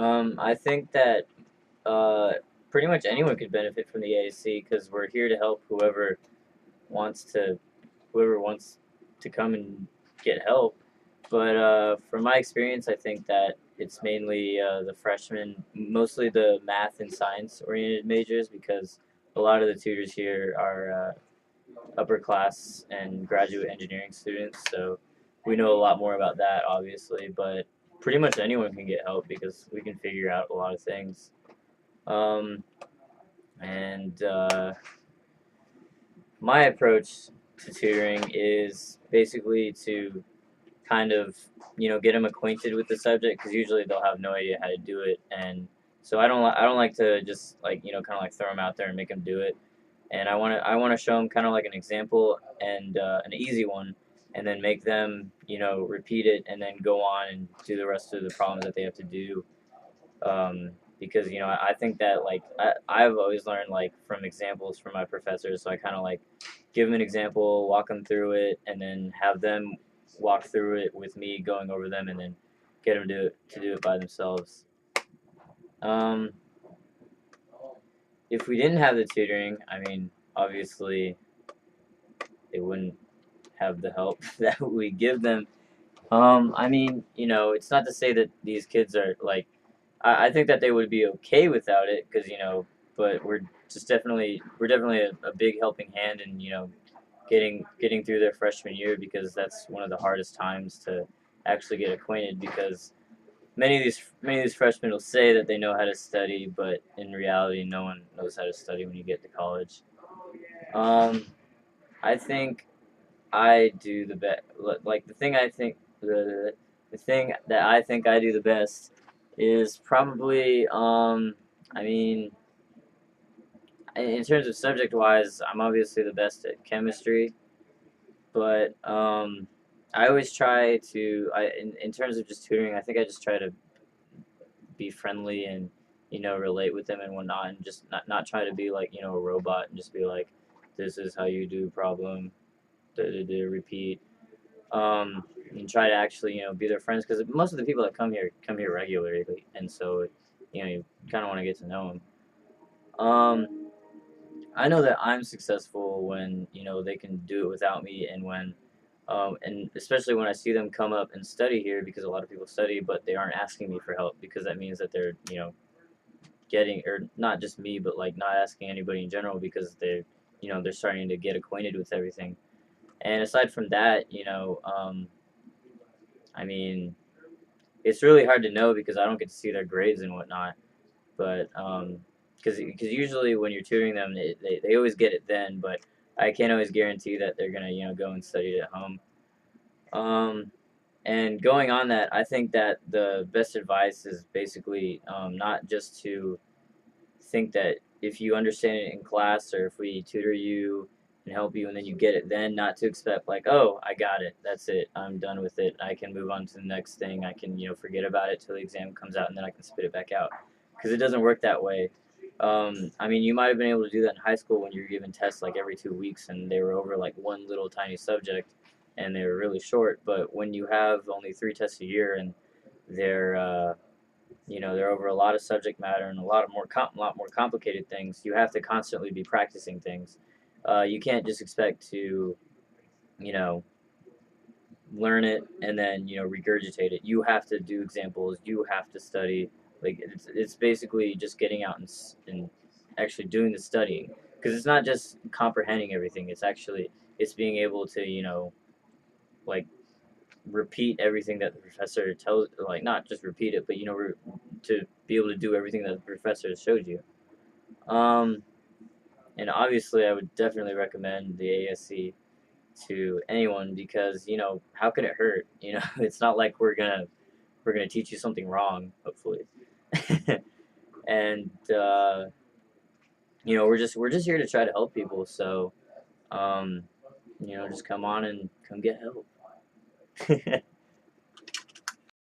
I think that uh, pretty much anyone could benefit from the ASC because we're here to help wants to whoever wants to come and get help. But from my experience, I think that it's mainly the freshmen, mostly the math and science oriented majors, because a lot of the tutors here are upper class and graduate engineering students. So we know a lot more about that, obviously. But pretty much anyone can get help because we can figure out a lot of things. Um, and My approach to tutoring is basically to kind of get them acquainted with the subject because usually they'll have no idea how to do it, and so I don't like to just like kind of like throw them out there and make them do it. And I want to show them kind of like an example and an easy one, and then make them repeat it and then go on and do the rest of the problems that they have to do. Because I think that like I've always learned like from examples from my professors, so I kind of like give them an example, walk them through it, and then have them walk through it with me going over them, and then get them to do it by themselves. Um, if we didn't have the tutoring, I mean, obviously they wouldn't have the help that we give them. I mean, it's not to say that these kids are like. I think that they would be okay without it, because but we're definitely a big helping hand in getting through their freshman year, because that's one of the hardest times to actually get acquainted, because many of these freshmen will say that they know how to study, but in reality, no one knows how to study when you get to college. Um, I think I do the best. Like the thing that I think I do the best is probably I mean, in terms of subject wise, I'm obviously the best at chemistry, but I always try to in terms of just tutoring, I think I just try to be friendly and relate with them and whatnot, and just not try to be like a robot and just be like, this is how you do problem, repeat, and try to actually be their friends, because most of the people that come here regularly, and so you kind of want to get to know them. I know that I'm successful when they can do it without me, and and especially when I see them come up and study here, because a lot of people study but they aren't asking me for help, because that means that they're getting, or not just me, but like not asking anybody in general, because they're starting to get acquainted with everything. And aside from that, I mean, it's really hard to know because I don't get to see their grades and whatnot. But because usually when you're tutoring them, they always get it then. But I can't always guarantee that they're gonna go and study it at home. Um, and going on that, I think that the best advice is basically not just to think that if you understand it in class, or if we tutor you and help you and then you get it, then not to expect like, oh, I got it, that's it, I'm done with it, I can move on to the next thing, I can forget about it till the exam comes out, and then I can spit it back out, because it doesn't work that way. I mean, you might have been able to do that in high school when you were given tests like every 2 weeks and they were over like one little tiny subject and they were really short. But when you have only 3 tests a year, and they're they're over a lot of subject matter and a lot more complicated things, you have to constantly be practicing things. You can't just expect to you know learn it and then regurgitate it. You have to do examples. You have to study. Like it's basically just getting out and actually doing the studying, because it's not just comprehending everything. It's being able to like repeat everything that the professor tells, like not just repeat it, but to be able to do everything that the professor has showed you. Um, and obviously, I would definitely recommend the ASC to anyone, because how could it hurt? It's not like we're gonna teach you something wrong, hopefully. And we're just here to try to help people. So just come on and come get help.